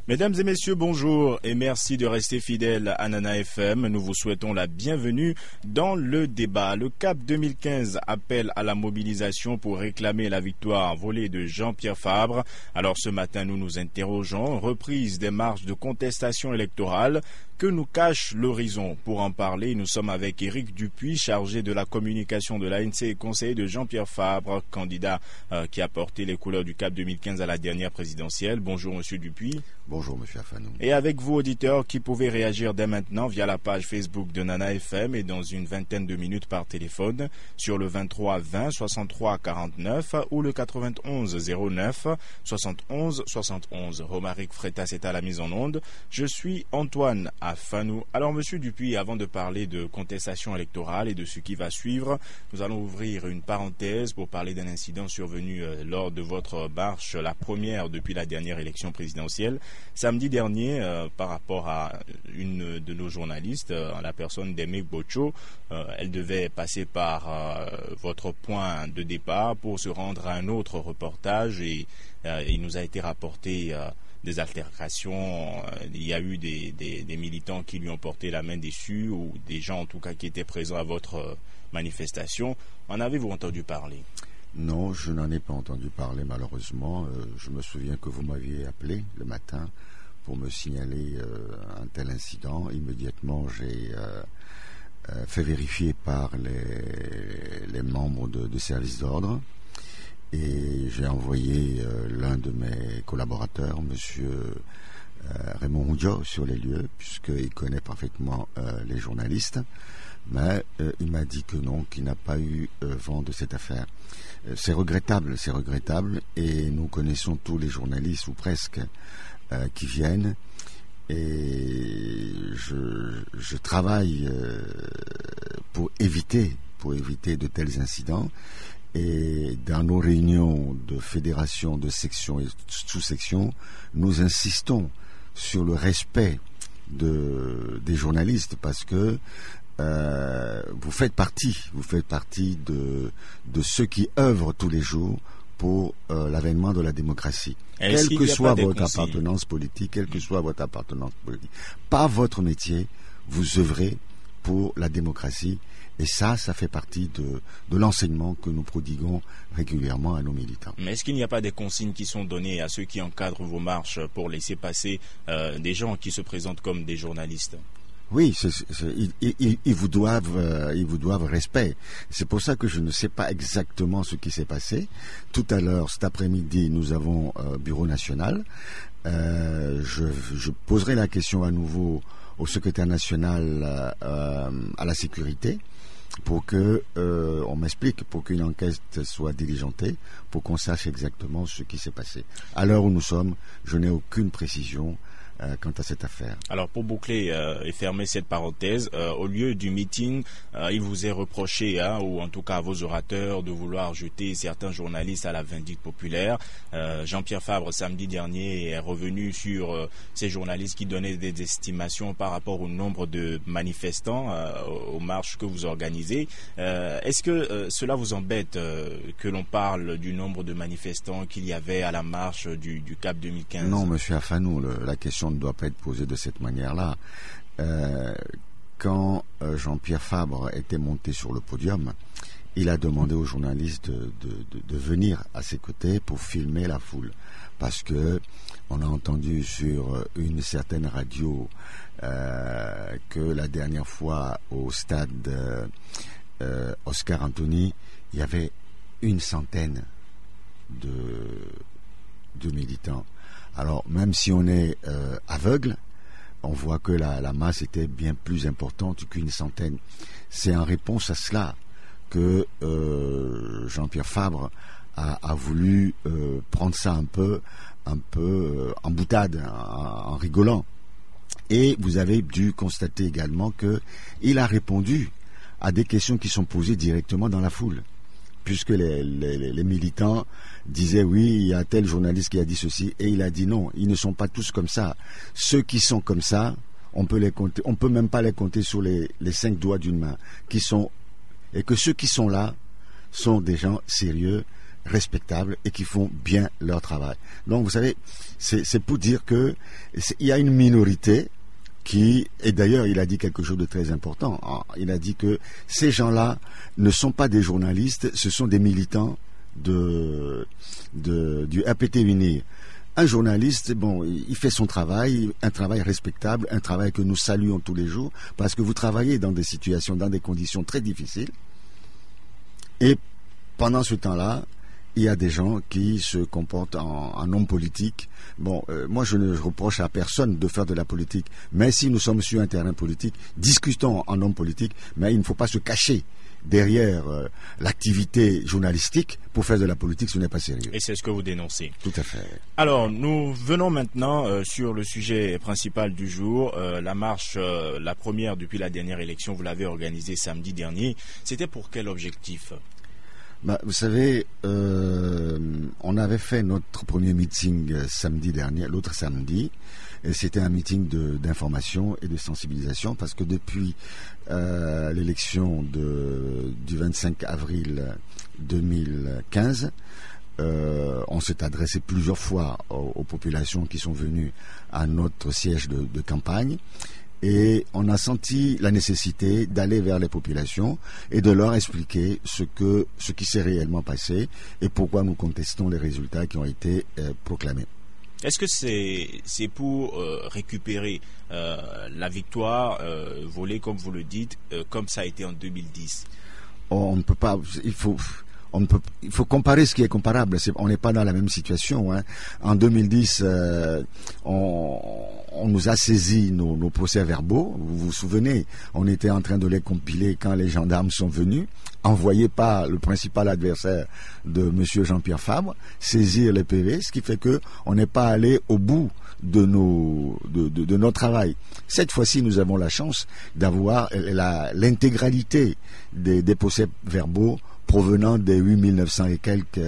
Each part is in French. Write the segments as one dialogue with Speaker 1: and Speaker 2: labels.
Speaker 1: Mesdames et messieurs, bonjour et merci de rester fidèles à Nana FM. Nous vous souhaitons la bienvenue dans le débat. Le CAP 2015 appelle à la mobilisation pour réclamer la victoire volée de Jean-Pierre Fabre. Alors ce matin, nous nous interrogeons, reprise des marches de contestation électorale, que nous cache l'horizon? Pour en parler, nous sommes avec Éric Dupuis, chargé de la communication de l'ANC et conseiller de Jean-Pierre Fabre, candidat qui a porté les couleurs du CAP 2015 à la dernière présidentielle. Bonjour Monsieur Dupuis.
Speaker 2: Bonjour Monsieur Afanou.
Speaker 1: Et avec vous auditeurs qui pouvez réagir dès maintenant via la page Facebook de Nana FM et dans une vingtaine de minutes par téléphone sur le 23 20 63 49 ou le 91 09 71 71. Romaric Freitas est à la mise en onde. Je suis Antoine Afanou. Alors Monsieur Dupuis, avant de parler de contestation électorale et de ce qui va suivre, nous allons ouvrir une parenthèse pour parler d'un incident survenu lors de votre marche, la première depuis la dernière élection présidentielle. Samedi dernier, par rapport à une de nos journalistes, la personne d'Aimé Bocho, elle devait passer par votre point de départ pour se rendre à un autre reportage et il nous a été rapporté des altercations. Il y a eu des militants qui lui ont porté la main dessus ou des gens en tout cas qui étaient présents à votre manifestation. En avez-vous entendu parler?
Speaker 2: Non, je n'en ai pas entendu parler malheureusement. Je me souviens que vous m'aviez appelé le matin pour me signaler un tel incident. Immédiatement, j'ai fait vérifier par les membres de service d'ordre et j'ai envoyé l'un de mes collaborateurs, Monsieur Raymond Roudio, sur les lieux, puisqu'il connaît parfaitement les journalistes. Mais il m'a dit que non, qu'il n'a pas eu vent de cette affaire. C'est regrettable, et nous connaissons tous les journalistes, ou presque, qui viennent, et je travaille pour éviter de tels incidents, et dans nos réunions de fédération, de sections et sous-sections, nous insistons sur le respect des journalistes, parce que vous faites partie de ceux qui œuvrent tous les jours pour l'avènement de la démocratie. Quelle que soit votre appartenance politique, par votre métier, vous œuvrez pour la démocratie. Et ça fait partie de l'enseignement que nous prodiguons régulièrement à nos militants.
Speaker 1: Mais est-ce qu'il n'y a pas des consignes qui sont données à ceux qui encadrent vos marches pour laisser passer des gens qui se présentent comme des journalistes?
Speaker 2: Oui, ils vous doivent respect. C'est pour ça que je ne sais pas exactement ce qui s'est passé. Tout à l'heure, cet après-midi, nous avons bureau national. Je poserai la question à nouveau au secrétaire national à la sécurité pour que on m'explique, pour qu'une enquête soit diligentée, pour qu'on sache exactement ce qui s'est passé. À l'heure où nous sommes, je n'ai aucune précision quant à cette affaire. Alors
Speaker 1: pour boucler et fermer cette parenthèse, au lieu du meeting, il vous est reproché, ou en tout cas à vos orateurs, de vouloir jeter certains journalistes à la vindicte populaire. Jean-Pierre Fabre, samedi dernier, est revenu sur ces journalistes qui donnaient des estimations par rapport au nombre de manifestants aux marches que vous organisez. Est-ce que cela vous embête que l'on parle du nombre de manifestants qu'il y avait à la marche du CAP 2015?
Speaker 2: Non, Monsieur Afanou, la question ne doit pas être posée de cette manière-là. Quand Jean-Pierre Fabre était monté sur le podium, il a demandé aux journalistes de venir à ses côtés pour filmer la foule. Parce que on a entendu sur une certaine radio que la dernière fois au stade Oscar Anthony, il y avait 100 de militants. Alors, même si on est aveugle, on voit que la masse était bien plus importante qu'une centaine. C'est en réponse à cela que Jean-Pierre Fabre a voulu prendre ça un peu en boutade, en rigolant. Et vous avez dû constater également qu'il a répondu à des questions qui sont posées directement dans la foule. Puisque les militants disaient oui, il y a tel journaliste qui a dit ceci, et il a dit non, ils ne sont pas tous comme ça. Ceux qui sont comme ça, on peut les compter, on peut même pas les compter sur les 5 doigts d'une main, et que ceux qui sont là sont des gens sérieux, respectables et qui font bien leur travail. Donc vous savez, c'est pour dire que il y a une minorité qui, et d'ailleurs il a dit quelque chose de très important, il a dit que ces gens-là ne sont pas des journalistes, ce sont des militants du APT UNIR. Un journaliste, bon, il fait son travail, un travail respectable, un travail que nous saluons tous les jours, parce que vous travaillez dans des situations, dans des conditions très difficiles. Et pendant ce temps-là, il y a des gens qui se comportent en hommes politiques. Bon, moi je ne reproche à personne de faire de la politique, mais si nous sommes sur un terrain politique, discutons en hommes politiques, mais il ne faut pas se cacher derrière l'activité journalistique pour faire de la politique, ce n'est pas sérieux.
Speaker 1: Et c'est ce que vous dénoncez.
Speaker 2: Tout à fait.
Speaker 1: Alors, nous venons maintenant sur le sujet principal du jour. La marche, la première depuis la dernière élection, vous l'avez organisée samedi dernier. C'était pour quel objectif ?
Speaker 2: Vous savez, on avait fait notre premier meeting samedi dernier, l'autre samedi, et c'était un meeting d'information et de sensibilisation, parce que depuis l'élection du 25 avril 2015, on s'est adressé plusieurs fois aux populations qui sont venues à notre siège de campagne. Et on a senti la nécessité d'aller vers les populations et de leur expliquer ce qui s'est réellement passé et pourquoi nous contestons les résultats qui ont été proclamés.
Speaker 1: Est-ce que c'est pour récupérer la victoire volée, comme vous le dites, comme ça a été en 2010 ?
Speaker 2: On ne peut pas, il faut comparer ce qui est comparable. On n'est pas dans la même situation. En 2010, on nous a saisi nos procès-verbaux. Vous vous souvenez, on était en train de les compiler quand les gendarmes sont venus, envoyés par le principal adversaire de M. Jean-Pierre Fabre, saisir les PV, ce qui fait que on n'est pas allé au bout de notre travail. Cette fois-ci, nous avons la chance d'avoir l'intégralité des procès-verbaux provenant des 8900 et quelques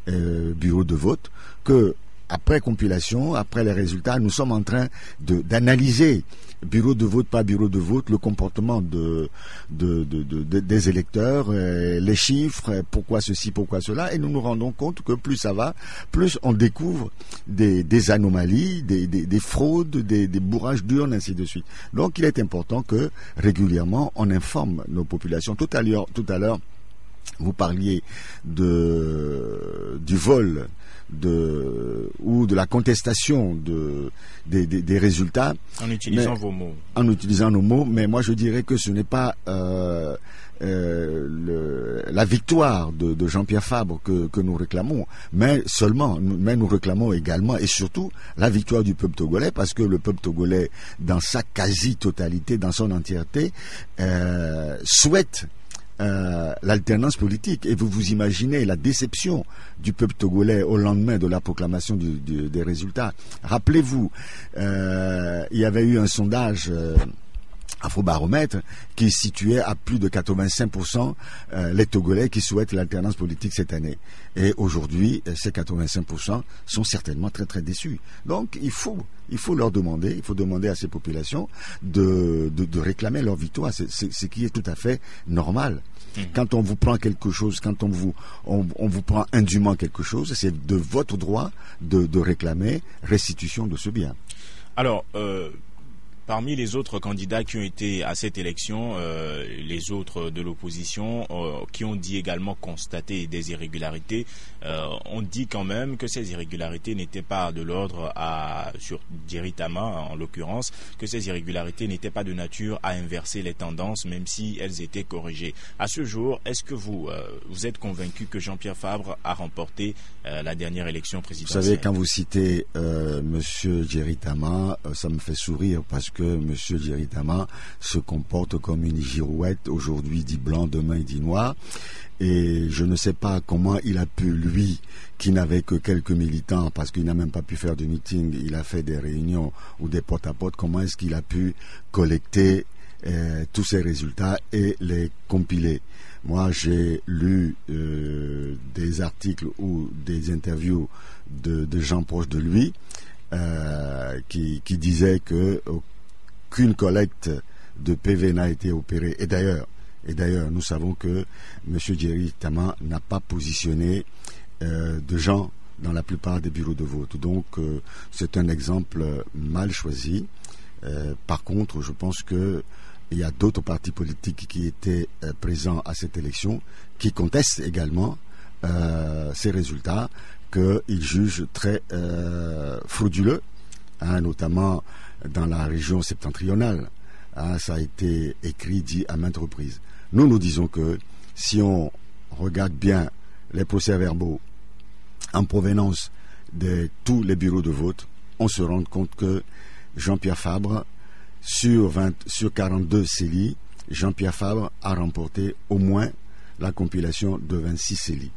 Speaker 2: bureaux de vote, que après compilation, après les résultats, nous sommes en train d'analyser bureau de vote par bureau de vote le comportement des électeurs, les chiffres, pourquoi ceci, pourquoi cela, et nous nous rendons compte que plus ça va, plus on découvre des anomalies, des fraudes, des bourrages d'urnes, ainsi de suite. Donc il est important que régulièrement on informe nos populations. Tout à l'heure, vous parliez du vol ou de la contestation des résultats.
Speaker 1: En utilisant vos mots.
Speaker 2: En utilisant nos mots, mais moi je dirais que ce n'est pas la victoire de Jean-Pierre Fabre que nous réclamons, mais nous réclamons également et surtout la victoire du peuple togolais, parce que le peuple togolais, dans sa quasi-totalité, dans son entièreté, souhaite l'alternance politique. Et vous imaginez la déception du peuple togolais au lendemain de la proclamation des résultats. Rappelez-vous, il y avait eu un sondage Afrobaromètre qui situait à plus de 85% les Togolais qui souhaitent l'alternance politique cette année. Et aujourd'hui, ces 85% sont certainement très très déçus. Donc il faut leur demander, il faut demander à ces populations de réclamer leur victoire, ce qui est tout à fait normal. Quand on vous prend quelque chose, quand on vous prend indûment quelque chose, c'est de votre droit de réclamer restitution de ce bien.
Speaker 1: Alors, parmi les autres candidats qui ont été à cette élection, les autres de l'opposition, qui ont dit également constater des irrégularités, on dit quand même que ces irrégularités n'étaient pas de l'ordre sur Djerry Tama en l'occurrence, que ces irrégularités n'étaient pas de nature à inverser les tendances, même si elles étaient corrigées. À ce jour, est-ce que vous êtes convaincu que Jean-Pierre Fabre a remporté la dernière élection présidentielle?
Speaker 2: Vous savez, quand vous citez Monsieur Djerry Tama, ça me fait sourire parce que Monsieur Djerry Tama se comporte comme une girouette. Aujourd'hui, il dit blanc, demain, il dit noir. Et je ne sais pas comment il a pu, lui, qui n'avait que quelques militants, parce qu'il n'a même pas pu faire de meeting, il a fait des réunions ou des porte-à-porte, comment est-ce qu'il a pu collecter tous ces résultats et les compiler? Moi, j'ai lu des articles ou des interviews de gens proches de lui qui disaient que qu'une collecte de PV n'a été opérée. Et d'ailleurs, nous savons que M. Djerry Tama n'a pas positionné de gens dans la plupart des bureaux de vote. Donc c'est un exemple mal choisi. Par contre, je pense que il y a d'autres partis politiques qui étaient présents à cette élection qui contestent également ces résultats qu'ils jugent très frauduleux, hein, notamment dans la région septentrionale. Hein, ça a été écrit, dit à maintes reprises. Nous disons que si on regarde bien les procès-verbaux en provenance de tous les bureaux de vote, on se rend compte que Jean-Pierre Fabre, sur 42 CELI, Jean-Pierre Fabre a remporté au moins la compilation de 26 CELI.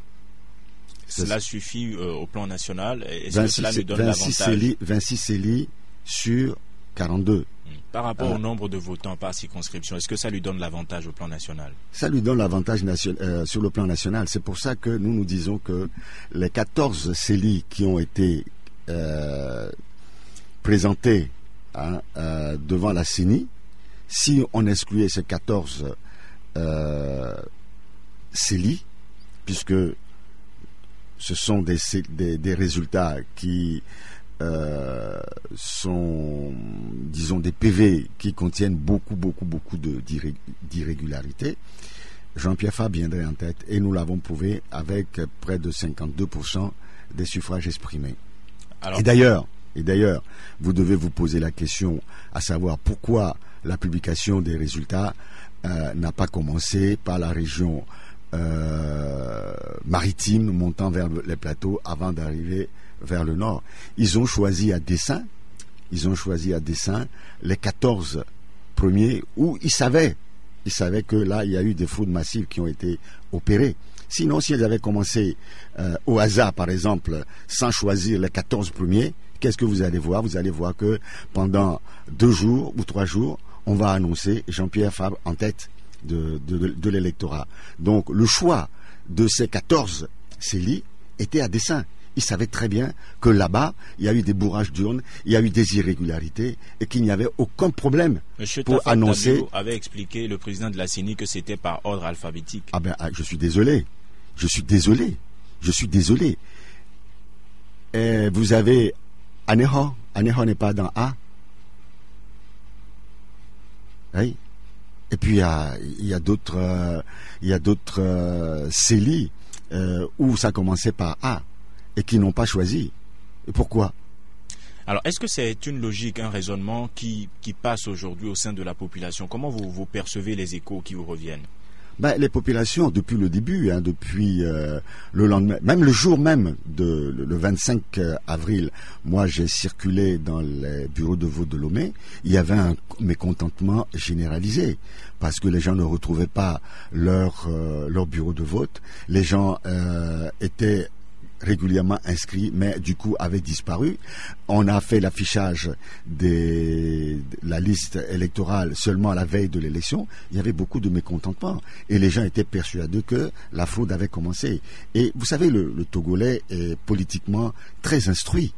Speaker 1: Cela suffit au plan national? Est-ce que cela lui donne l'avantage?
Speaker 2: 26 CELI sur 42.
Speaker 1: Par rapport au nombre de votants par circonscription, est-ce que ça lui donne l'avantage au plan national?
Speaker 2: Ça lui donne l'avantage sur le plan national. C'est pour ça que nous disons que les 14 CELI qui ont été présentés devant la CENI, si on excluait ces 14 CELI, puisque ce sont des résultats qui sont, disons, des PV qui contiennent beaucoup d'irrégularités, Jean-Pierre Fabre viendrait en tête, et nous l'avons prouvé avec près de 52% des suffrages exprimés. Alors, et d'ailleurs, vous devez vous poser la question à savoir pourquoi la publication des résultats n'a pas commencé par la région maritime montant vers les plateaux avant d'arriver vers le nord. Ils ont choisi à dessein les 14 premiers où ils savaient que là il y a eu des fraudes massives qui ont été opérées. Sinon, si ils avaient commencé au hasard, par exemple, sans choisir les 14 premiers, qu'est-ce que vous allez voir? Vous allez voir que pendant 2 jours ou 3 jours, on va annoncer Jean-Pierre Fabre en tête de l'électorat. Donc le choix de ces 14 CELI était à dessein. Ils savaient très bien que là-bas, il y a eu des bourrages d'urnes, il y a eu des irrégularités et qu'il n'y avait aucun problème pour annoncer.
Speaker 1: Monsieur avait expliqué, le président de la CENI, que c'était par ordre alphabétique.
Speaker 2: Ah ben, je suis désolé. Et vous avez Aneho. Aneho n'est pas dans A. Oui. Et puis il y a d'autres CELI où ça commençait par A et qui n'ont pas choisi. Et pourquoi?
Speaker 1: Alors, est-ce que c'est une logique, un raisonnement qui passe aujourd'hui au sein de la population? Comment vous percevez les échos qui vous reviennent?
Speaker 2: Les populations, depuis le début, depuis le lendemain, même le jour même le 25 avril, moi j'ai circulé dans les bureaux de vote de Lomé, il y avait un mécontentement généralisé parce que les gens ne retrouvaient pas leur bureau de vote, les gens étaient régulièrement inscrits, mais du coup avaient disparu. On a fait l'affichage de la liste électorale seulement à la veille de l'élection. Il y avait beaucoup de mécontentement et les gens étaient persuadés que la fraude avait commencé. Et vous savez, le Togolais est politiquement très instruit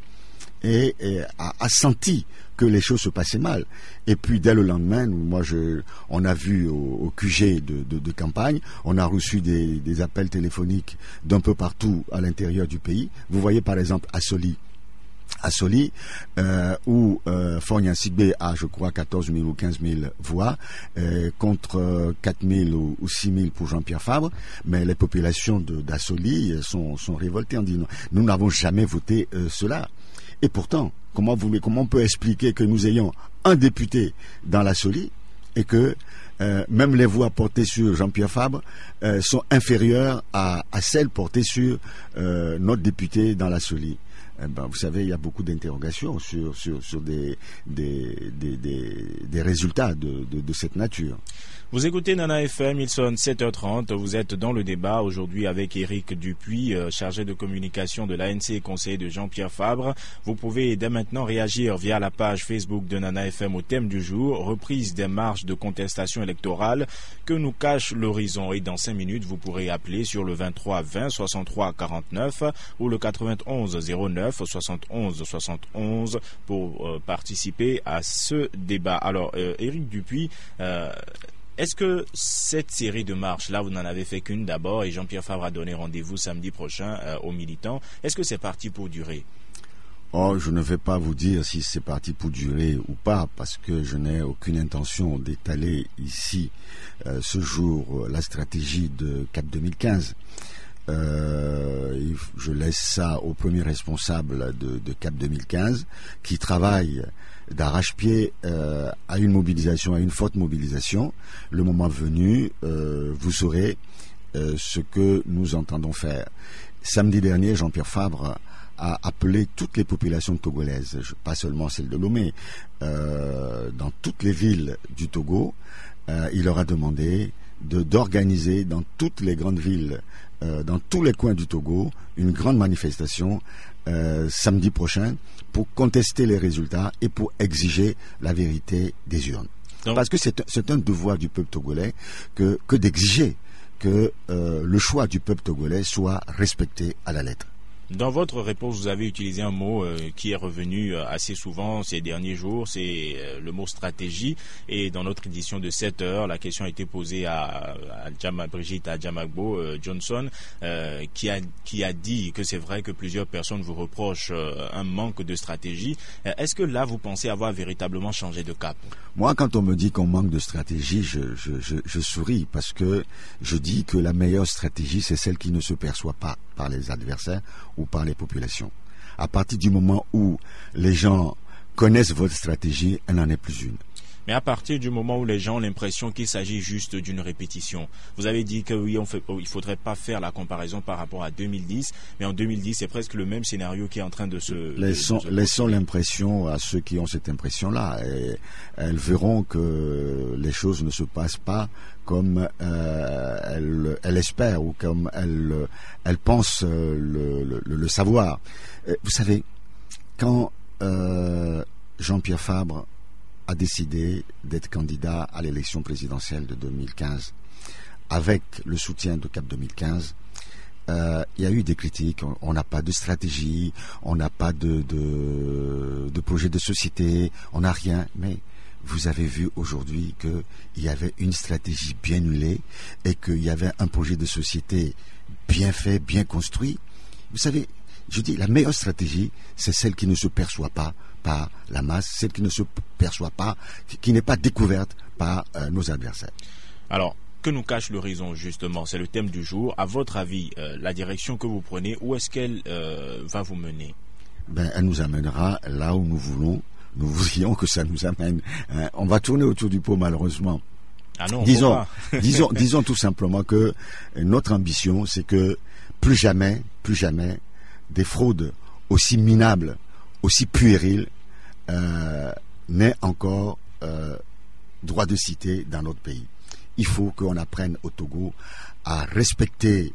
Speaker 2: et a senti que les choses se passaient mal. Et puis dès le lendemain, on a vu au QG de campagne, on a reçu des appels téléphoniques d'un peu partout à l'intérieur du pays. Vous voyez par exemple à Soli, où Fognan Sigbe a, je crois, 14 000 ou 15 000 voix, contre 4 000 ou 6 000 pour Jean-Pierre Fabre, mais les populations d'Assoli sont révoltées en disant nous n'avons jamais voté cela. Et pourtant, comment on peut expliquer que nous ayons un député dans la Soli et que même les voix portées sur Jean-Pierre Fabre sont inférieures à celles portées sur notre député dans la Soli? Vous savez, il y a beaucoup d'interrogations sur des résultats de cette nature.
Speaker 1: Vous écoutez Nana FM, il sonne 7h30, vous êtes dans le débat aujourd'hui avec Éric Dupuis, chargé de communication de l'ANC et conseiller de Jean-Pierre Fabre. Vous pouvez dès maintenant réagir via la page Facebook de Nana FM au thème du jour, reprise des marches de contestation électorale que nous cache l'horizon. Et dans 5 minutes, vous pourrez appeler sur le 23 20 63 49 ou le 91 09 71 71 pour participer à ce débat. Alors, Éric Dupuis, Est-ce que cette série de marches, là vous n'en avez fait qu'une d'abord et Jean-Pierre Fabre a donné rendez-vous samedi prochain aux militants, est-ce que c'est parti pour durer?
Speaker 2: Oh, je ne vais pas vous dire si c'est parti pour durer ou pas, parce que je n'ai aucune intention d'étaler ici, ce jour, la stratégie de CAP 2015. Je laisse ça au premier responsable de CAP 2015, qui travaille d'arrache-pied à une mobilisation, à une forte mobilisation. Le moment venu, vous saurez ce que nous entendons faire. Samedi dernier, Jean-Pierre Fabre a appelé toutes les populations togolaises, pas seulement celles de Lomé, dans toutes les villes du Togo. Il leur a demandé d'organiser dans toutes les grandes villes, dans tous les coins du Togo, une grande manifestation samedi prochain pour contester les résultats et pour exiger la vérité des urnes. Donc, parce que c'est un devoir du peuple togolais que d'exiger que le choix du peuple togolais soit respecté à la lettre.
Speaker 1: Dans votre réponse, vous avez utilisé un mot qui est revenu assez souvent ces derniers jours, c'est le mot stratégie. Et dans notre édition de 7 heures, la question a été posée à Brigitte Adjamagbo Johnson, qui a dit que c'est vrai que plusieurs personnes vous reprochent un manque de stratégie. Est-ce que là, vous pensez avoir véritablement changé de cap?
Speaker 2: Moi, quand on me dit qu'on manque de stratégie, je souris, parce que je dis que la meilleure stratégie, c'est celle qui ne se perçoit pas par les adversaires ou par les populations. À partir du moment où les gens connaissent votre stratégie, elle n'en est plus une.
Speaker 1: Mais à partir du moment où les gens ont l'impression qu'il s'agit juste d'une répétition, vous avez dit que oui, il faudrait pas faire la comparaison par rapport à 2010, mais en 2010, c'est presque le même scénario qui est en train de se...
Speaker 2: Laissons l'impression à ceux qui ont cette impression-là. Et elles verront que les choses ne se passent pas comme elles espèrent ou comme elles pensent le savoir. Vous savez, quand Jean-Pierre Fabre a décidé d'être candidat à l'élection présidentielle de 2015, avec le soutien de CAP 2015, il y a eu des critiques. On n'a pas de stratégie, on n'a pas de projet de société, on n'a rien. Mais vous avez vu aujourd'hui qu'il y avait une stratégie bien huilée et qu'il y avait un projet de société bien fait, bien construit. Vous savez, je dis, la meilleure stratégie, c'est celle qui ne se perçoit pas par la masse, celle qui ne se perçoit pas, qui n'est pas découverte par nos adversaires.
Speaker 1: Alors, que nous cache l'horizon, justement? C'est le thème du jour. À votre avis, la direction que vous prenez, où est-ce qu'elle va vous mener?
Speaker 2: Elle nous amènera là où nous voulons. Nous voudrions que ça nous amène. On va tourner autour du pot, malheureusement.
Speaker 1: Ah non,
Speaker 2: disons tout simplement que notre ambition, c'est que plus jamais, des fraudes aussi minables, aussi puériles, n'aient encore droit de cité dans notre pays. Il faut qu'on apprenne au Togo à respecter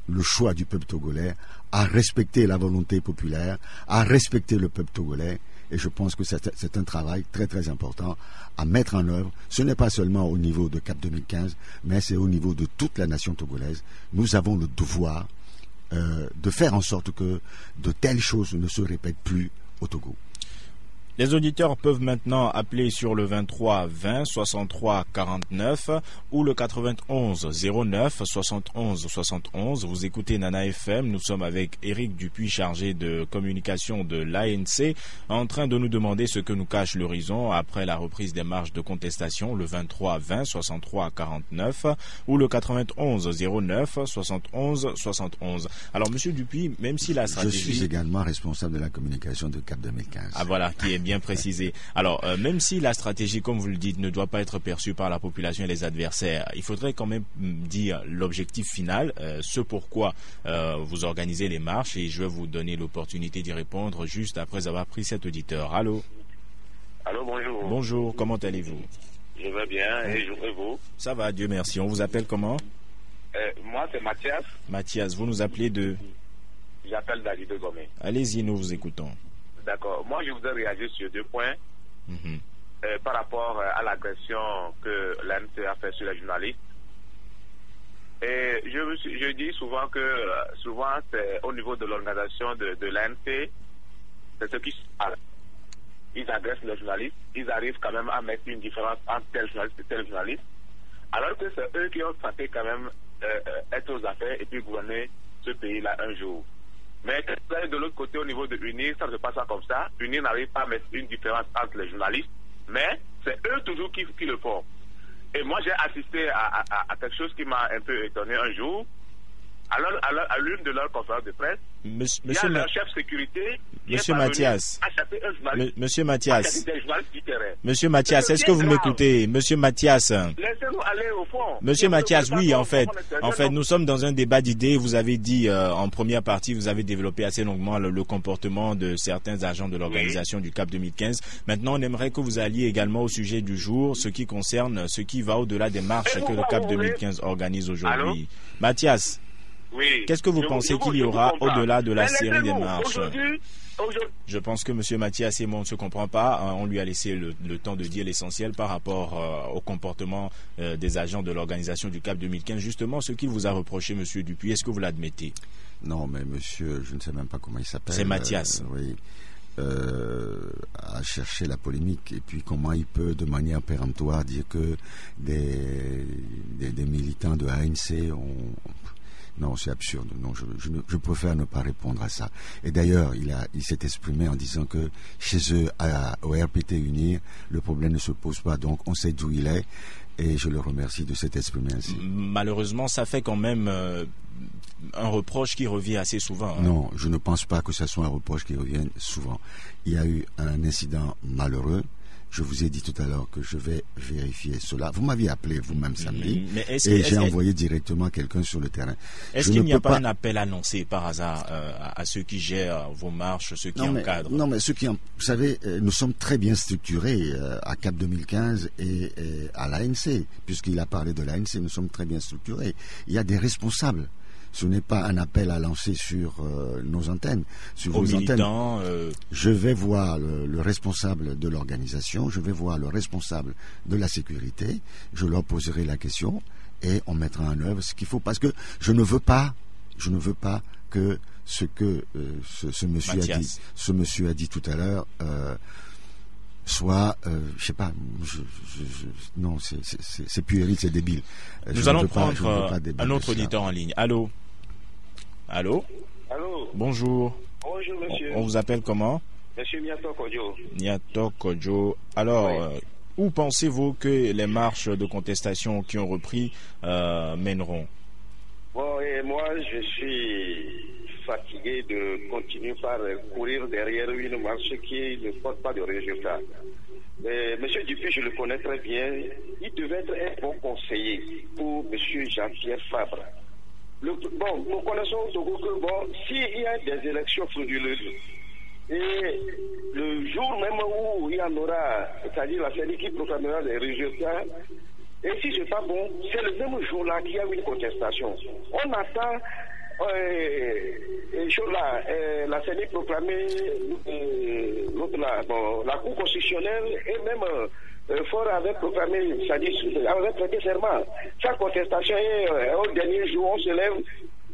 Speaker 2: le choix du peuple togolais, à respecter la volonté populaire, à respecter le peuple togolais. Et je pense que c'est un travail très très important à mettre en œuvre. Ce n'est pas seulement au niveau de CAP 2015, mais c'est au niveau de toute la nation togolaise. Nous avons le devoir de faire en sorte que de telles choses ne se répètent plus au Togo.
Speaker 1: Les auditeurs peuvent maintenant appeler sur le 23 20 63 49 ou le 91 09 71 71. Vous écoutez Nana FM. Nous sommes avec Éric Dupuis, chargé de communication de l'ANC, en train de nous demander ce que nous cache l'horizon après la reprise des marches de contestation le 23 20 63 49 ou le 91 09 71 71. Alors, Monsieur Dupuis, même si la stratégie...
Speaker 2: Je suis également responsable de la communication de CAP 2015.
Speaker 1: Ah voilà, qui est bien précisé. Alors, même si la stratégie, comme vous le dites, ne doit pas être perçue par la population et les adversaires, il faudrait quand même dire l'objectif final, ce pourquoi vous organisez les marches, et je vais vous donner l'opportunité d'y répondre juste après avoir pris cet auditeur. Allô?
Speaker 3: Allô, bonjour.
Speaker 1: Bonjour, comment allez-vous?
Speaker 3: Je vais bien, et vous?
Speaker 1: Ça va, Dieu merci. On vous appelle comment?
Speaker 3: Moi, c'est Mathias.
Speaker 1: Mathias, vous nous appelez de...
Speaker 3: J'appelle David de Gomé.
Speaker 1: Allez-y, nous vous écoutons.
Speaker 3: D'accord. Moi, je voudrais réagir sur 2 points. Par rapport à l'agression que l'ANC a fait sur les journalistes. Et je dis souvent que souvent c'est au niveau de l'organisation de l'ANC, c'est ce qui se passe. Ils agressent les journalistes, ils arrivent quand même à mettre une différence entre tel journaliste et tel journaliste. alors que c'est eux qui ont tenté quand même être aux affaires et puis gouverner ce pays-là un jour. Mais de l'autre côté, au niveau de l'UNIR, ça ne se passe pas comme ça. L'UNIR n'arrive pas à mettre une différence entre les journalistes, mais c'est eux toujours qui le font. Et moi, j'ai assisté à quelque chose qui m'a un peu étonné un jour. Alors, à l'une de leurs conférences de presse, il y a leur chef sécurité
Speaker 1: Monsieur Mathias. Monsieur Mathias.
Speaker 3: Monsieur
Speaker 1: Mathias, est-ce que vous m'écoutez? Monsieur Mathias.
Speaker 3: Laissez-nous aller au fond.
Speaker 1: Monsieur Mathias, oui, en fait, nous sommes dans un débat d'idées. Vous avez dit, en première partie, vous avez développé assez longuement le comportement de certains agents de l'organisation du CAP 2015. Maintenant, on aimerait que vous alliez également au sujet du jour, ce qui concerne, ce qui va au-delà des marches que le CAP 2015 organise aujourd'hui. Mathias.
Speaker 3: Oui.
Speaker 1: Qu'est-ce que vous pensez qu'il y aura au-delà de la série des marches? Je pense que M. Mathias et moi, on ne se comprend pas. On lui a laissé le temps de dire l'essentiel par rapport au comportement des agents de l'organisation du CAP 2015. Justement, ce qu'il vous a reproché, M. Dupuis, est-ce que vous l'admettez?
Speaker 2: Non, mais monsieur, je ne sais même pas comment il s'appelle.
Speaker 1: C'est Mathias.
Speaker 2: Oui. À chercher la polémique. Et puis comment il peut, de manière péremptoire, dire que des militants de ANC ont... Non, c'est absurde. Non, je préfère ne pas répondre à ça. Et d'ailleurs, il s'est exprimé en disant que chez eux, au RPT UNIR, le problème ne se pose pas. Donc, on sait d'où il est. Et je le remercie de s'être exprimé ainsi.
Speaker 1: Malheureusement, ça fait quand même un reproche qui revient assez souvent. Hein.
Speaker 2: Non, je ne pense pas que ce soit un reproche qui revienne souvent. Il y a eu un incident malheureux. Je vous ai dit tout à l'heure que je vais vérifier cela. Vous m'aviez appelé vous-même samedi et j'ai envoyé directement quelqu'un sur le terrain.
Speaker 1: Est-ce qu'il n'y a pas un appel annoncé par hasard à ceux qui gèrent vos marches, ceux qui encadrent?
Speaker 2: Non, mais vous savez, nous sommes très bien structurés à CAP 2015 et à l'ANC, puisqu'il a parlé de l'ANC, nous sommes très bien structurés. Il y a des responsables. Ce n'est pas un appel à lancer sur nos antennes, sur vos antennes. Je vais voir le responsable de l'organisation, je vais voir le responsable de la sécurité, je leur poserai la question et on mettra en œuvre ce qu'il faut. Parce que je ne veux pas que ce que ce monsieur a dit tout à l'heure soit, je sais pas, non, c'est puéril, c'est débile.
Speaker 1: Nous allons prendre un autre auditeur en ligne. Allô? Allô? Bonjour.
Speaker 3: Bonjour, monsieur.
Speaker 1: On vous appelle comment?
Speaker 3: Monsieur Niato Kodjo.
Speaker 1: Niato Kodjo. Alors, où pensez-vous que les marches de contestation qui ont repris mèneront?
Speaker 3: Bon, et moi, je suis fatigué de continuer par courir derrière une marche qui ne porte pas de résultats. Monsieur Dupuis, je le connais très bien. Il devait être un bon conseiller pour monsieur Jean-Pierre Fabre. Nous connaissons au Togo que, s'il y a des élections frauduleuses, et le jour même où il y en aura, c'est-à-dire la CENI qui proclamera les résultats, et si c'est pas bon, c'est le même jour-là qu'il y a une contestation. On attend la CENI proclamer la Cour constitutionnelle et même Fort avait proclamé, c'est-à-dire avait prêté serment. Chaque contestation est au dernier jour, on se lève.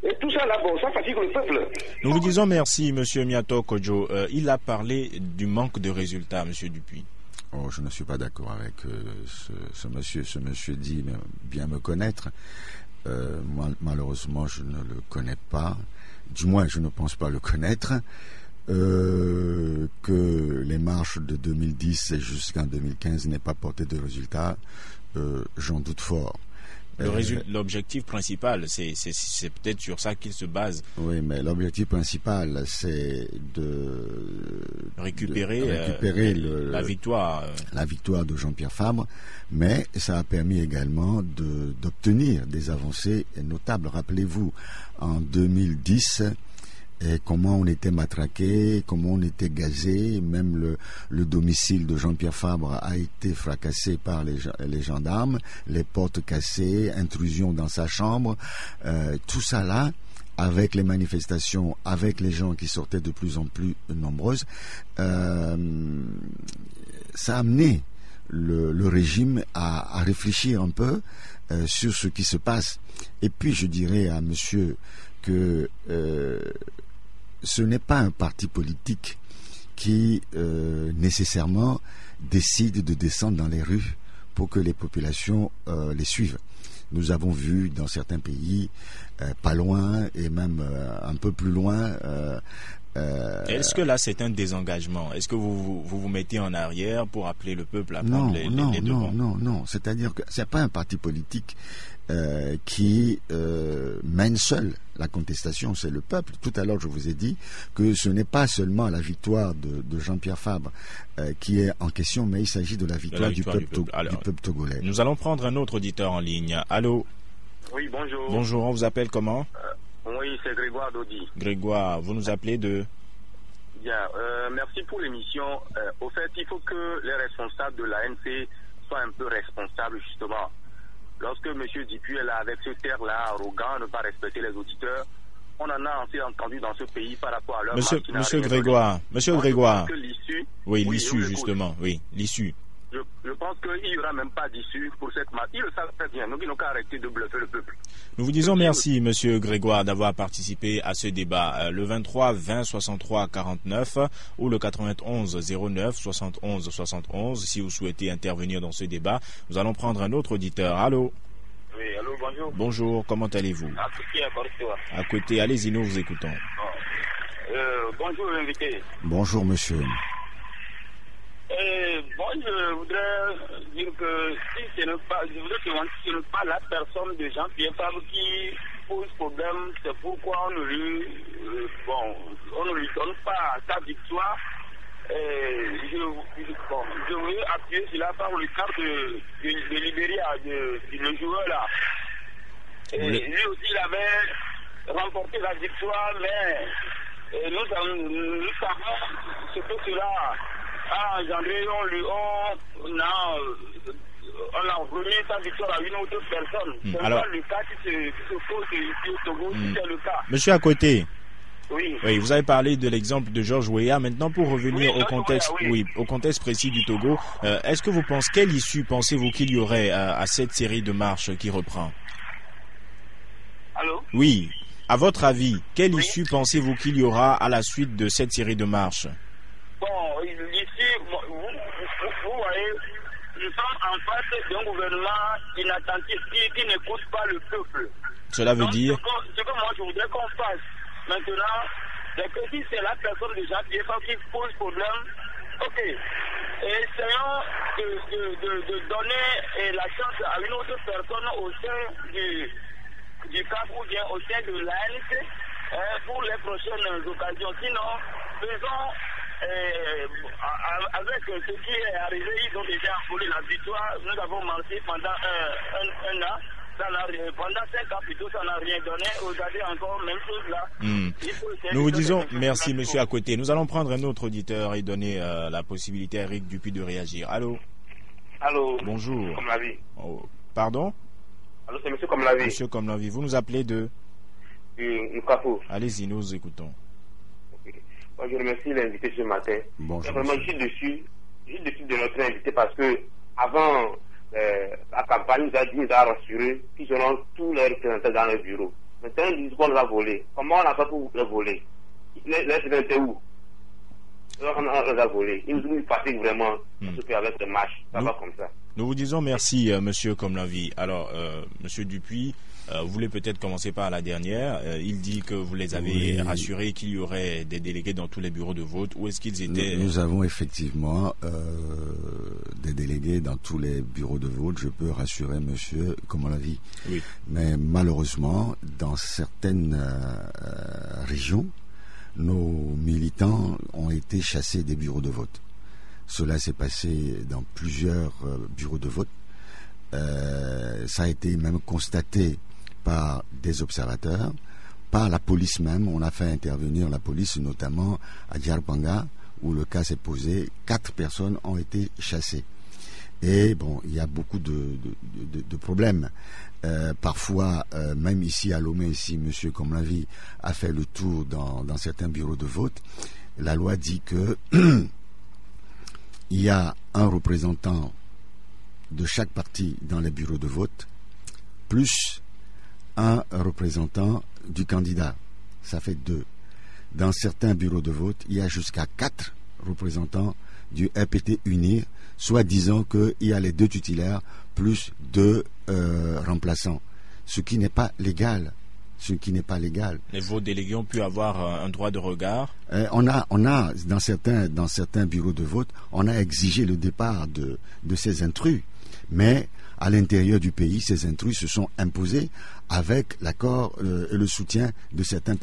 Speaker 3: Et tout ça là, ça fatigue le peuple.
Speaker 1: Nous vous disons merci, monsieur Niato Kodjo. Il a parlé du manque de résultats, monsieur Dupuis.
Speaker 2: Oh, je ne suis pas d'accord avec ce monsieur. Ce monsieur dit bien me connaître. Malheureusement, je ne le connais pas. Du moins, je ne pense pas le connaître. Que les marches de 2010 jusqu'en 2015 n'aient pas porté de résultats, j'en doute fort.
Speaker 1: L'objectif principal, c'est peut-être sur ça qu'il se base.
Speaker 2: Oui, mais l'objectif principal, c'est de
Speaker 1: récupérer la victoire.
Speaker 2: La victoire de Jean-Pierre Fabre, mais ça a permis également d'obtenir des avancées notables. Rappelez-vous, en 2010, et comment on était matraqué, comment on était gazé, même le domicile de Jean-Pierre Fabre a été fracassé par les gendarmes, les portes cassées, intrusion dans sa chambre, tout ça là, avec les manifestations, avec les gens qui sortaient de plus en plus nombreuses, ça a amené le régime à réfléchir un peu sur ce qui se passe. Et puis je dirais à monsieur que ce n'est pas un parti politique qui nécessairement décide de descendre dans les rues pour que les populations les suivent. Nous avons vu dans certains pays, pas loin et même un peu plus loin.
Speaker 1: Est-ce que là c'est un désengagement? Est-ce que vous mettez en arrière pour appeler le peuple à prendre les devants?
Speaker 2: Non. C'est-à-dire que c'est pas un parti politique qui mène seul la contestation, c'est le peuple. Tout à l'heure, je vous ai dit que ce n'est pas seulement la victoire de Jean-Pierre Fabre qui est en question, mais il s'agit de la victoire du peuple togolais.
Speaker 1: Nous allons prendre un autre auditeur en ligne. Allô?
Speaker 3: Oui, bonjour.
Speaker 1: Bonjour, on vous appelle comment?
Speaker 3: Oui, c'est Grégoire Dodi.
Speaker 1: Grégoire, vous nous appelez de...
Speaker 3: Bien, merci pour l'émission. Au fait, il faut que les responsables de l'ANC soient un peu responsables, justement. Lorsque M. Dupuis est là avec ce terre-là, arrogant, ne pas respecter les auditeurs, on en a assez entendu dans ce pays par rapport à leur...
Speaker 1: Monsieur Grégoire, l'issue, justement, l'issue.
Speaker 3: Je pense qu'il n'y aura même pas d'issue pour cette marche. Ils le savent très bien, donc ils n'ont qu'à arrêter de bluffer le peuple.
Speaker 1: Nous vous disons merci, Monsieur Grégoire, d'avoir participé à ce débat. Le 23 20 63 49 ou le 91 09 71 71, si vous souhaitez intervenir dans ce débat. Nous allons prendre un autre auditeur. Allô?
Speaker 3: Oui, allô, bonjour.
Speaker 1: Bonjour, comment allez-vous? À côté, allez-y, nous vous écoutons.
Speaker 3: Bonjour, invité.
Speaker 2: Bonjour, monsieur.
Speaker 3: Je voudrais dire que si ce n'est pas la personne de Jean-Pierre Fabre qui pose problème, c'est pourquoi on ne lui donne pas sa victoire. Je veux appuyer sur la part le cas de Libéria, le joueur là. Lui aussi il avait remporté la victoire, mais nous savons ce que cela a engendré. On a remis sa victoire à une autre personne. C'est le cas qui se pose ici au Togo, si c'est le cas.
Speaker 1: Monsieur à côté.
Speaker 3: Oui,
Speaker 1: vous avez parlé de l'exemple de Georges Weah. Maintenant, pour revenir au contexte précis du Togo, est-ce que vous pensez, quelle issue pensez-vous qu'il y aurait à cette série de marches qui reprend?
Speaker 3: Allô?
Speaker 1: Oui. À votre avis, quelle issue pensez-vous qu'il y aura à la suite de cette série de marches?
Speaker 3: Bon, ici, vous voyez, nous sommes en face d'un gouvernement inattentif qui n'écoute pas le peuple.
Speaker 1: Cela veut dire...
Speaker 3: Ce que moi je voudrais qu'on fasse maintenant, c'est que si c'est la personne de Jean-Pierre Fabre qui pose problème, ok, essayons de donner la chance à une autre personne au sein du CAP ou bien au sein de l'ANC pour les prochaines occasions. Sinon, faisons... avec ce qui est arrivé, ils ont déjà volé la victoire. Nous avons marché pendant un an. Pendant 5 ans plutôt, ça n'a rien donné. Aujourd'hui encore, même chose là.
Speaker 1: Nous vous disons merci, monsieur à côté. Nous allons prendre un autre auditeur et donner la possibilité à Eric Dupuis de réagir. Allô?
Speaker 3: Allô?
Speaker 1: Bonjour.
Speaker 3: Comme la vie.
Speaker 1: Pardon?
Speaker 3: Allô, c'est monsieur Comme la vie.
Speaker 1: Monsieur Comme la vie. Vous nous appelez de?
Speaker 3: Nukapo.
Speaker 1: Allez-y, nous écoutons.
Speaker 3: Moi, je remercie l'invité ce matin.
Speaker 2: Bonjour.
Speaker 3: Vraiment, je suis dessus de notre invité parce que avant la campagne, nous a rassuré qu'ils auront tous les représentants dans le bureau. Maintenant, ils disent qu'on les a volés. Comment on a fait pour les voler? Les étaient où? On les a volés. Ils nous ont passé vraiment avec le match. Ça va comme ça.
Speaker 1: Nous vous disons merci, monsieur Comme la vie. Alors, monsieur Dupuis, vous voulez peut-être commencer par la dernière. Il dit que vous les avez rassurés qu'il y aurait des délégués dans tous les bureaux de vote. Où est-ce qu'ils étaient?
Speaker 2: Nous avons effectivement des délégués dans tous les bureaux de vote. Je peux rassurer monsieur Comme la vie.
Speaker 1: Oui.
Speaker 2: Mais malheureusement, dans certaines régions, nos militants ont été chassés des bureaux de vote. Cela s'est passé dans plusieurs bureaux de vote. Ça a été même constaté par des observateurs, par la police même. On a fait intervenir la police, notamment à Djarbanga, où le cas s'est posé. 4 personnes ont été chassées. Et bon, il y a beaucoup de problèmes. Parfois, même ici à Lomé, ici, monsieur Comme la vie a fait le tour dans certains bureaux de vote. La loi dit que il y a un représentant de chaque parti dans les bureaux de vote, plus un représentant du candidat. Ça fait 2. Dans certains bureaux de vote, il y a jusqu'à 4 représentants du RPT UNIR, soit disant qu'il y a les 2 titulaires plus 2 remplaçants, ce qui n'est pas légal.
Speaker 1: Et vos délégués ont pu avoir un droit de regard?
Speaker 2: On a dans certains bureaux de vote, on a exigé le départ de ces intrus, mais à l'intérieur du pays, ces intrus se sont imposés avec l'accord et le soutien de certains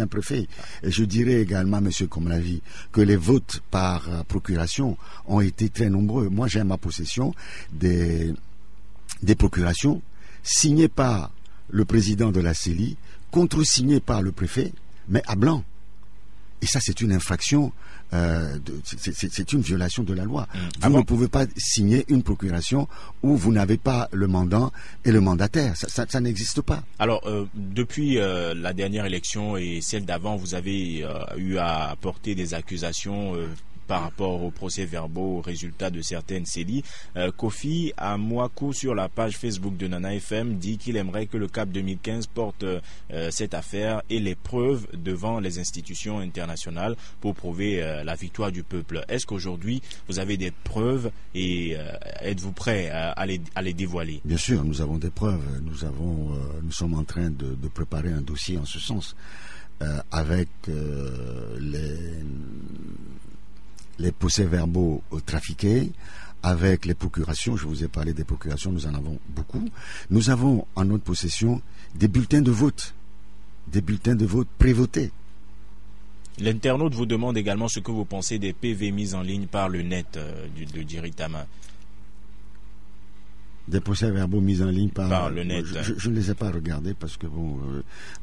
Speaker 2: préfets. Et je dirais également, monsieur Komlavi, que les votes par procuration ont été très nombreux. Moi, j'ai à ma possession des procurations signées par le président de la CELI, contresignées par le préfet, mais à blanc. Et ça, c'est une infraction, c'est une violation de la loi. Vous ne pouvez pas signer une procuration où vous n'avez pas le mandant et le mandataire. Ça n'existe pas.
Speaker 1: Alors, depuis la dernière élection et celle d'avant, vous avez eu à porter des accusations par rapport aux procès-verbaux, aux résultats de certaines CELI. Kofi Amouakou, sur la page Facebook de Nana FM, dit qu'il aimerait que le CAP 2015 porte cette affaire et les preuves devant les institutions internationales pour prouver la victoire du peuple. Est-ce qu'aujourd'hui, vous avez des preuves et êtes-vous prêt à les dévoiler?
Speaker 2: Bien sûr, nous avons des preuves. Nous sommes en train de préparer un dossier en ce sens avec les procès-verbaux trafiqués, avec les procurations. Je vous ai parlé des procurations, nous en avons beaucoup. Nous avons en notre possession des bulletins de vote prévotés.
Speaker 1: L'internaute vous demande également ce que vous pensez des PV mis en ligne par le net de Djiritama.
Speaker 2: Des procès-verbaux mis en ligne par
Speaker 1: le net.
Speaker 2: Je ne les ai pas regardés parce que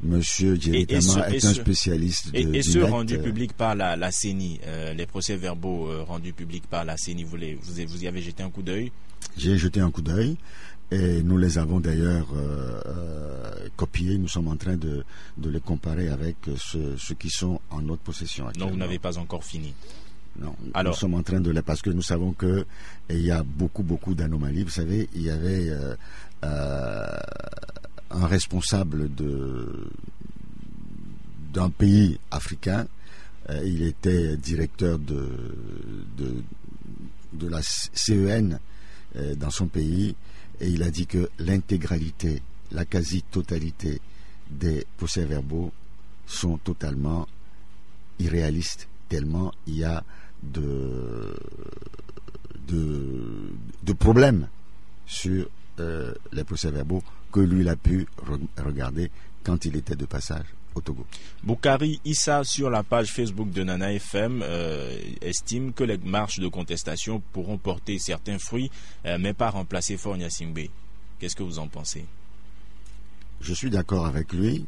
Speaker 2: monsieur Djiritama est un spécialiste du net.
Speaker 1: Et ceux rendus publics par la CENI, les procès-verbaux rendus publics par la CENI, vous y avez jeté un coup d'œil?
Speaker 2: J'ai jeté un coup d'œil et nous les avons d'ailleurs copiés. Nous sommes en train de les comparer avec ceux qui sont en notre possession actuellement.
Speaker 1: Donc vous n'avez pas encore fini?
Speaker 2: Non, nous sommes en train de parce que nous savons que il y a beaucoup d'anomalies. Vous savez, il y avait un responsable d'un pays africain. Il était directeur de la CEN dans son pays et il a dit que l'intégralité, la quasi-totalité des procès-verbaux sont totalement irréalistes, tellement il y a de problèmes sur les procès-verbaux que lui il a pu regarder quand il était de passage au Togo.
Speaker 1: Boukari Issa, sur la page Facebook de Nana FM, estime que les marches de contestation pourront porter certains fruits, mais pas remplacer Faure Gnassingbé. Qu'est-ce que vous en pensez?
Speaker 2: Je suis d'accord avec lui,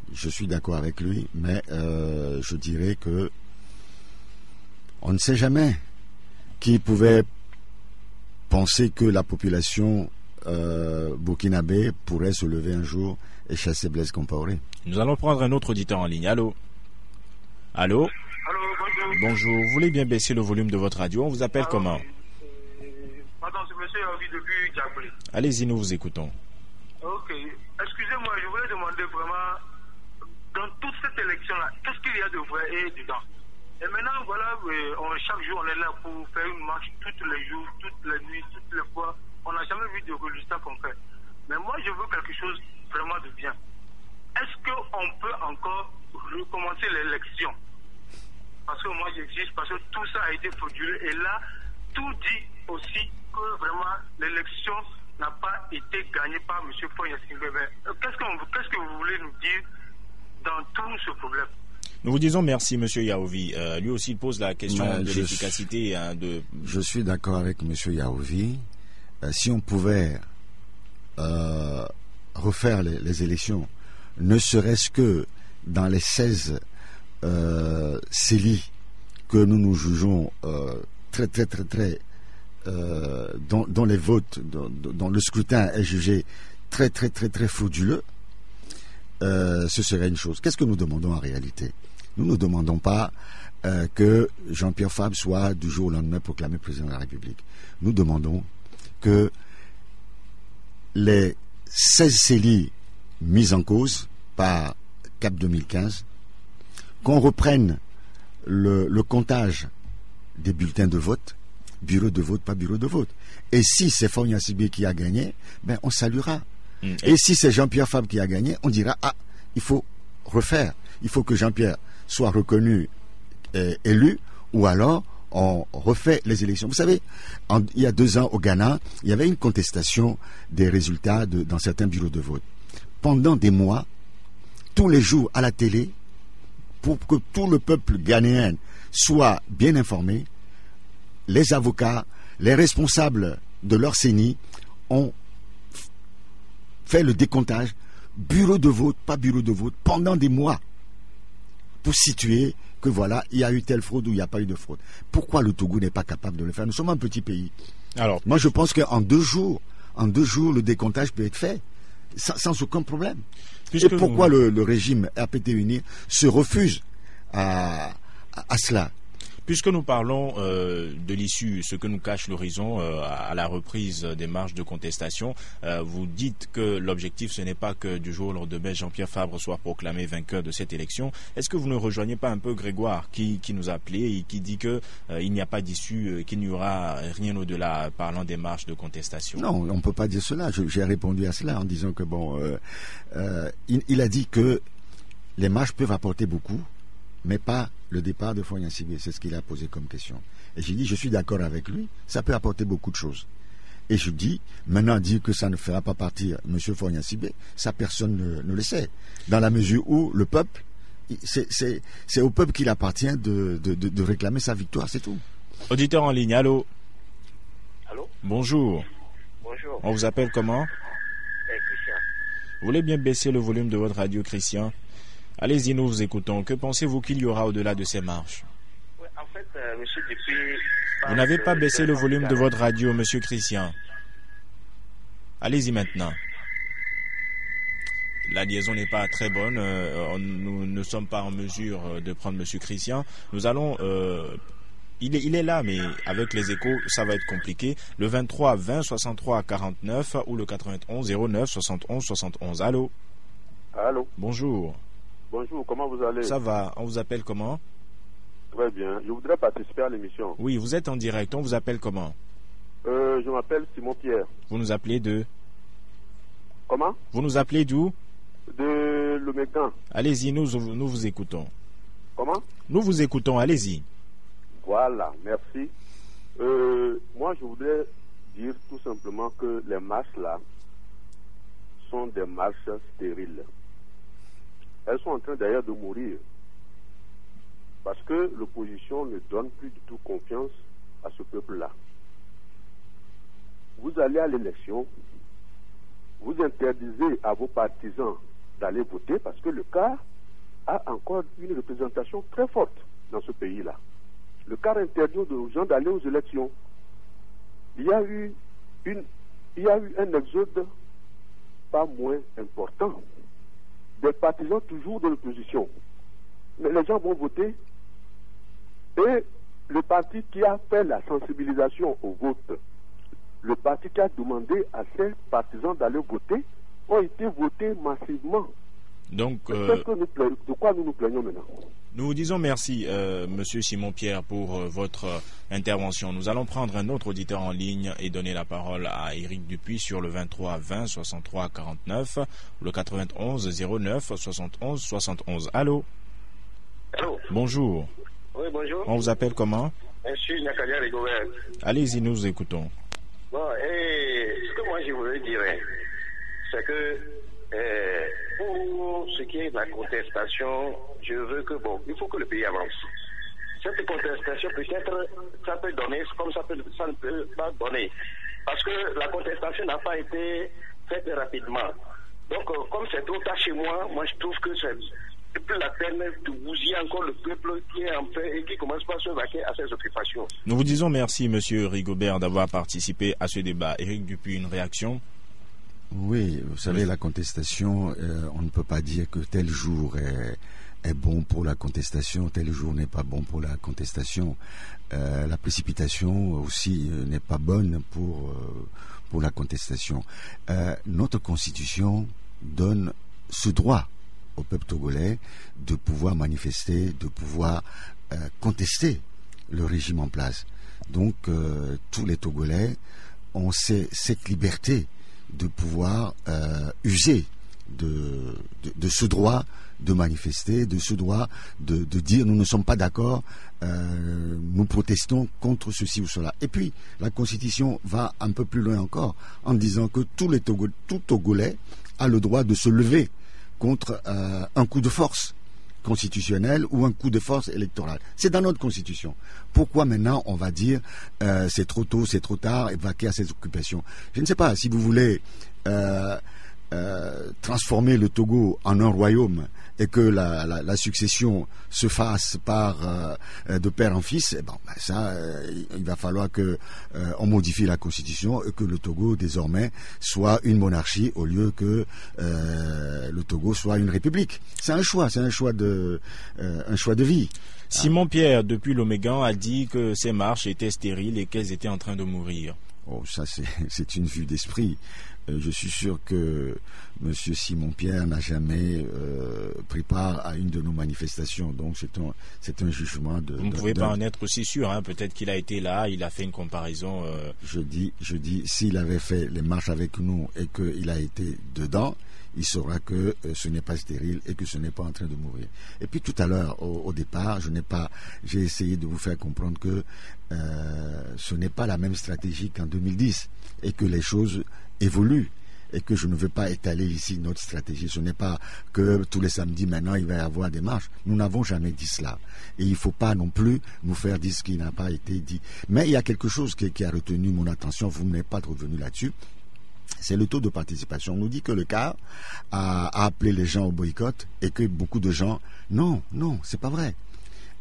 Speaker 2: mais je dirais que on ne sait jamais qui pouvait penser que la population burkinabé pourrait se lever un jour et chasser Blaise Compaoré.
Speaker 1: Nous allons prendre un autre auditeur en ligne. Allô? Allô?
Speaker 4: Allô, bonjour.
Speaker 1: Bonjour, vous voulez bien baisser le volume de votre radio? On vous appelle comment?
Speaker 4: Pardon, c'est monsieur Yaovi depuis Djablé.
Speaker 1: Allez-y, nous vous écoutons.
Speaker 4: Ok. Excusez-moi, je voulais demander vraiment, dans toute cette élection-là, qu'est-ce qu'il y a de vrai et dedans? Et maintenant, voilà, chaque jour, on est là pour faire une marche tous les jours, toutes les nuits, toutes les fois. On n'a jamais vu de résultats concrets. Mais moi, je veux quelque chose vraiment de bien. Est-ce qu'on peut encore recommencer l'élection? Parce que moi, j'exige, parce que tout ça a été frauduleux. Et là, tout dit aussi que vraiment, l'élection n'a pas été gagnée par M. Faure Gnassingbé. Qu'est-ce que vous voulez nous dire dans tout ce problème?
Speaker 1: Nous vous disons merci, M. Yaovi. Lui aussi, il pose la question de l'efficacité.
Speaker 2: Je suis d'accord avec M. Yaovi. Si on pouvait refaire les élections, ne serait-ce que dans les 16 CELI que nous jugeons très dont les votes, dont le scrutin est jugé très frauduleux, ce serait une chose. Qu'est-ce que nous demandons en réalité? Nous ne demandons pas que Jean-Pierre Fabre soit du jour au lendemain proclamé président de la République. Nous demandons que les 16 CELI mis en cause par CAP 2015, qu'on reprenne le comptage des bulletins de vote, bureau de vote, pas bureau de vote. Et si c'est Fogna Sibé qui a gagné, ben on saluera. Et si c'est Jean-Pierre Fabre qui a gagné, on dira, il faut refaire. Il faut que Jean-Pierre soit reconnu élu, ou alors on refait les élections. Vous savez, il y a 2 ans au Ghana, il y avait une contestation des résultats dans certains bureaux de vote. Pendant des mois, tous les jours à la télé, pour que tout le peuple ghanéen soit bien informé, les avocats, les responsables de leur CENI ont fait le décomptage, bureau de vote, pas bureau de vote, pendant des mois, pour situer que voilà, il y a eu telle fraude ou il n'y a pas eu de fraude. Pourquoi le Togo n'est pas capable de le faire? Nous sommes un petit pays. Alors, moi, je pense qu'en 2 jours, le décomptage peut être fait sans aucun problème. Et pourquoi le régime RPT uni se refuse à cela?
Speaker 1: Puisque nous parlons de l'issue, ce que nous cache l'horizon à la reprise des marches de contestation, vous dites que l'objectif ce n'est pas que du jour au lendemain Jean-Pierre Fabre soit proclamé vainqueur de cette élection. Est-ce que vous ne rejoignez pas un peu Grégoire qui nous a appelé et qui dit que il n'y a pas d'issue, qu'il n'y aura rien au-delà parlant des marches de contestation?
Speaker 2: Non, on ne peut pas dire cela. J'ai répondu à cela en disant que il a dit que les marches peuvent apporter beaucoup, mais pas le départ de Fogna Sibé. C'est ce qu'il a posé comme question. Et j'ai dit, je suis d'accord avec lui, ça peut apporter beaucoup de choses. Et je dis, maintenant dire que ça ne fera pas partir M. Fogna Sibé, ça personne ne le sait. Dans la mesure où le peuple, c'est au peuple qu'il appartient de réclamer sa victoire, c'est tout.
Speaker 1: Auditeur en ligne, allô?
Speaker 5: Allô?
Speaker 1: Bonjour.
Speaker 5: Bonjour.
Speaker 1: On vous appelle comment?
Speaker 5: Christian.
Speaker 1: Vous voulez bien baisser le volume de votre radio, Christian? Allez-y, nous vous écoutons. Que pensez-vous qu'il y aura au-delà de ces marches?
Speaker 5: Oui, en fait, monsieur Dupuis...
Speaker 1: Vous n'avez pas baissé le volume de votre radio, monsieur Christian. Allez-y maintenant. La liaison n'est pas très bonne. Nous ne sommes pas en mesure de prendre monsieur Christian. Nous allons... Il est là, mais avec les échos, ça va être compliqué. Le 23 20 63 49 ou le 91 09 71 71. Allô?
Speaker 6: Allô?
Speaker 1: Bonjour.
Speaker 6: Bonjour, comment vous allez?
Speaker 1: Ça va, on vous appelle comment?
Speaker 6: Très bien, je voudrais participer à l'émission.
Speaker 1: Oui, vous êtes en direct, on vous appelle comment?
Speaker 6: Je m'appelle Simon Pierre.
Speaker 1: Vous nous appelez de?
Speaker 6: Comment?
Speaker 1: Vous nous appelez d'où?
Speaker 6: De Lomécan.
Speaker 1: Allez-y, nous vous écoutons.
Speaker 6: Comment?
Speaker 1: Nous vous écoutons, allez-y.
Speaker 6: Voilà, merci. Moi, je voudrais dire tout simplement que les marches là sont des marches stériles. Elles sont en train d'ailleurs de mourir parce que l'opposition ne donne plus du tout confiance à ce peuple-là. Vous allez à l'élection, vous interdisez à vos partisans d'aller voter parce que le CAR a encore une représentation très forte dans ce pays-là. Le CAR interdit aux gens d'aller aux élections. Il y a eu un exode pas moins important des partisans toujours de l'opposition. Mais les gens vont voter et le parti qui a fait la sensibilisation au vote, le parti qui a demandé à ses partisans d'aller voter, ont été votés massivement.
Speaker 1: Donc,
Speaker 6: de quoi nous nous plaignons maintenant?
Speaker 1: Nous vous disons merci, monsieur Simon Pierre, pour votre intervention. Nous allons prendre un autre auditeur en ligne et donner la parole à Éric Dupuis sur le 23 20 63 49, le 91 09 71 71. Allô?
Speaker 5: Allô?
Speaker 1: Bonjour.
Speaker 5: Oui, bonjour.
Speaker 1: On vous appelle comment?
Speaker 5: Je suis Nakadia Rigobert.
Speaker 1: Allez-y, nous vous écoutons.
Speaker 5: Bon, et ce que moi je voudrais dire, c'est que pour ce qui est de la contestation, je veux que, il faut que le pays avance. Cette contestation, peut-être, ça peut donner, comme ça ne peut pas donner. Parce que la contestation n'a pas été faite rapidement. Donc, comme c'est trop tard chez moi, je trouve que c'est plus la peine de bousiller encore le peuple qui est en paix et qui commence pas à se vaquer à ses occupations.
Speaker 1: Nous vous disons merci, monsieur Rigobert, d'avoir participé à ce débat. Éric Dupuis, une réaction?
Speaker 2: Oui, vous savez, la contestation, on ne peut pas dire que tel jour est bon pour la contestation, tel jour n'est pas bon pour la contestation. La précipitation aussi n'est pas bonne pour la contestation. Notre constitution donne ce droit au peuple togolais de pouvoir manifester, de pouvoir contester le régime en place. Donc tous les Togolais ont cette liberté de pouvoir user de ce droit de manifester, de ce droit de dire nous ne sommes pas d'accord, nous protestons contre ceci ou cela. Et puis la Constitution va un peu plus loin encore en disant que tout Togolais a le droit de se lever contre un coup de force constitutionnel ou un coup de force électoral. C'est dans notre Constitution. Pourquoi maintenant on va dire c'est trop tôt, c'est trop tard et vaquer à ces occupations? Je ne sais pas si vous voulez transformer le Togo en un royaume et que la succession se fasse par de père en fils, il va falloir que on modifie la Constitution et que le Togo désormais soit une monarchie au lieu que le Togo soit une république. C'est un choix de vie.
Speaker 1: Simon Pierre, depuis l'Omégan, a dit que ces marches étaient stériles et qu'elles étaient en train de mourir.
Speaker 2: Oh, ça c'est une vue d'esprit. Je suis sûr que M. Simon Pierre n'a jamais pris part à une de nos manifestations. Donc c'est un jugement de...
Speaker 1: Vous ne pouvez pas en être aussi sûr, hein. Peut-être qu'il a été là, il a fait une comparaison...
Speaker 2: Je dis, s'il avait fait les marches avec nous et qu'il a été dedans, il saura que ce n'est pas stérile et que ce n'est pas en train de mourir. Et puis tout à l'heure, au départ, j'ai essayé de vous faire comprendre que ce n'est pas la même stratégie qu'en 2010 et que les choses évoluent et que je ne veux pas étaler ici notre stratégie. Ce n'est pas que tous les samedis maintenant il va y avoir des marches. Nous n'avons jamais dit cela. Et il ne faut pas non plus nous faire dire ce qui n'a pas été dit. Mais il y a quelque chose qui a retenu mon attention, vous n'êtes pas revenu là-dessus. C'est le taux de participation. On nous dit que le CAR a appelé les gens au boycott et que beaucoup de gens... Non, c'est pas vrai.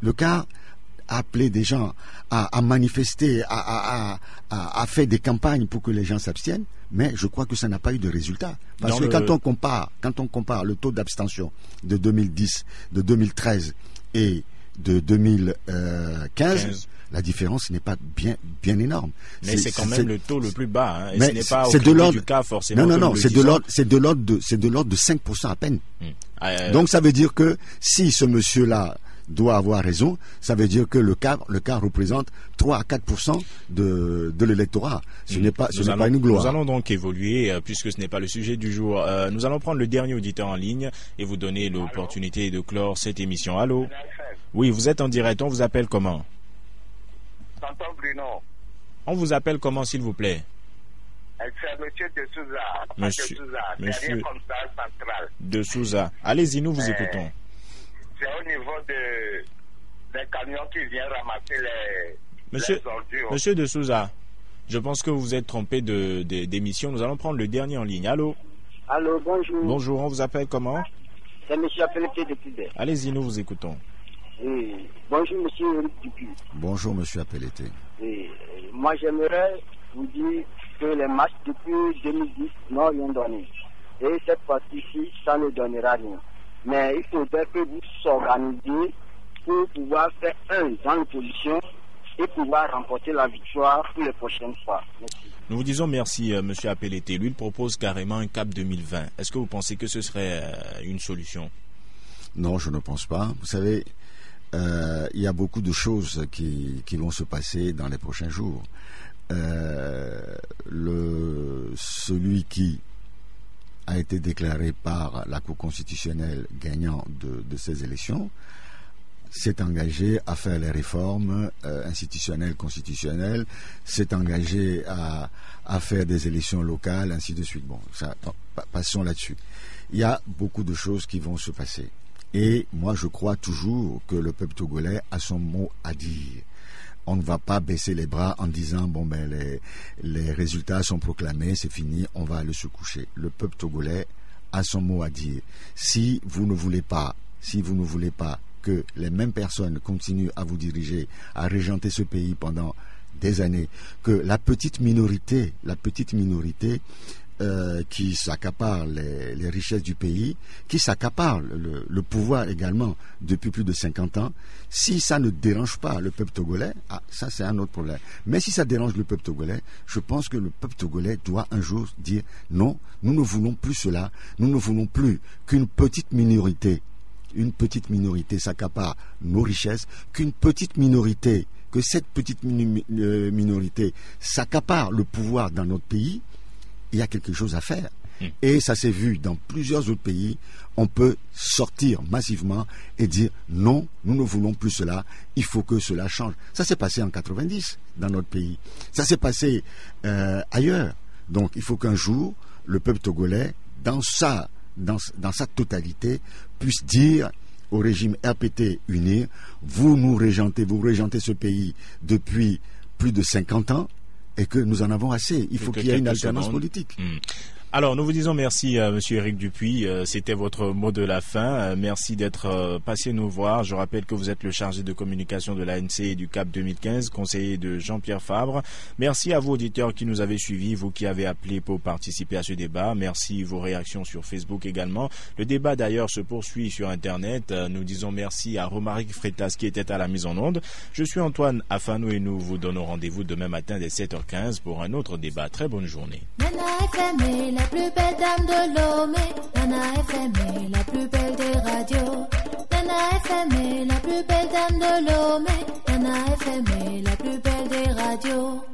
Speaker 2: Le CAR a appelé des gens à manifester, à faire des campagnes pour que les gens s'abstiennent, mais je crois que ça n'a pas eu de résultat. Parce que quand on compare le taux d'abstention de 2010, de 2013 et de 2015, la différence n'est pas bien énorme.
Speaker 1: Mais c'est quand même le taux le plus bas, hein, et
Speaker 2: mais
Speaker 1: ce n'est pas au du cas forcément.
Speaker 2: Non, c'est de l'ordre de 5% à peine. Donc ça veut dire que si ce monsieur-là doit avoir raison, ça veut dire que le cas représente 3 à 4% de l'électorat. Ce n'est pas une gloire.
Speaker 1: Nous allons donc évoluer, puisque ce n'est pas le sujet du jour. Nous allons prendre le dernier auditeur en ligne et vous donner l'opportunité de clore cette émission. Allô? Oui, vous êtes en direct. On vous appelle comment?
Speaker 5: Tonton Bruno.
Speaker 1: On vous appelle comment, s'il vous plaît?
Speaker 5: C'est monsieur de Souza.
Speaker 1: Monsieur de Souza. Allez-y, nous vous écoutons.
Speaker 5: C'est au niveau des camions qui viennent ramasser les ordures.
Speaker 1: Monsieur de Souza, je pense que vous vous êtes trompé d'émission. Nous allons prendre le dernier en ligne. Allô?
Speaker 7: Allô, bonjour.
Speaker 1: Bonjour, on vous appelle comment?
Speaker 7: C'est monsieur Appelleté de Tibet.
Speaker 1: Allez-y, nous vous écoutons.
Speaker 7: Oui. Bonjour, monsieur Eric Dupuis.
Speaker 2: Bonjour, monsieur Appelleté.
Speaker 7: Oui. Moi, j'aimerais vous dire que les matchs depuis 2010 n'ont rien donné. Et cette fois-ci, ça ne donnera rien. Mais il faudrait que vous s'organisiez pour pouvoir faire dans l'opposition et pouvoir remporter la victoire pour les prochaines fois. Merci.
Speaker 1: Nous vous disons merci, monsieur Appelleté. Lui, il propose carrément un cap 2020. Est-ce que vous pensez que ce serait une solution?
Speaker 2: Non, je ne pense pas. Vous savez, il y a beaucoup de choses qui vont se passer dans les prochains jours. Celui qui a été déclaré par la Cour constitutionnelle gagnant de ces élections s'est engagé à faire les réformes institutionnelles, constitutionnelles, s'est engagé à faire des élections locales, ainsi de suite. Bon, passons là-dessus. Il y a beaucoup de choses qui vont se passer. Et moi, je crois toujours que le peuple togolais a son mot à dire. On ne va pas baisser les bras en disant les résultats sont proclamés, c'est fini, on va aller se coucher. Le peuple togolais a son mot à dire. Si vous ne voulez pas que les mêmes personnes continuent à vous diriger, à régenter ce pays pendant des années, que la petite minorité qui s'accapare les richesses du pays, qui s'accapare le pouvoir également depuis plus de 50 ans, si ça ne dérange pas le peuple togolais, ça c'est un autre problème. Mais si ça dérange le peuple togolais, je pense que le peuple togolais doit un jour dire non, nous ne voulons plus cela, nous ne voulons plus qu'une petite minorité s'accapare nos richesses, qu'une petite minorité que cette petite minorité s'accapare le pouvoir dans notre pays, il y a quelque chose à faire. Et ça s'est vu dans plusieurs autres pays. On peut sortir massivement et dire non, nous ne voulons plus cela, il faut que cela change. Ça s'est passé en 90 dans notre pays. Ça s'est passé ailleurs. Donc il faut qu'un jour, le peuple togolais, dans sa totalité, puisse dire au régime RPT uni, vous régentez ce pays depuis plus de 50 ans et que nous en avons assez. Il faut qu'il y ait une alternance politique.
Speaker 1: Alors, nous vous disons merci à Monsieur Éric Dupuis. C'était votre mot de la fin. Merci d'être passé nous voir. Je rappelle que vous êtes le chargé de communication de l'ANC et du CAP 2015, conseiller de Jean-Pierre Fabre. Merci à vous, auditeurs, qui nous avez suivis, vous qui avez appelé pour participer à ce débat. Merci vos réactions sur Facebook également. Le débat, d'ailleurs, se poursuit sur Internet. Nous disons merci à Romaric Freitas qui était à la mise en onde. Je suis Antoine Afano et nous vous donnons rendez-vous demain matin dès 7h15 pour un autre débat. Très bonne journée.
Speaker 8: La plus belle dame de Lomé, Nana FM est la plus belle des radios. Nana FM est la plus belle dame de Lomé, Nana FM est la plus belle des radios.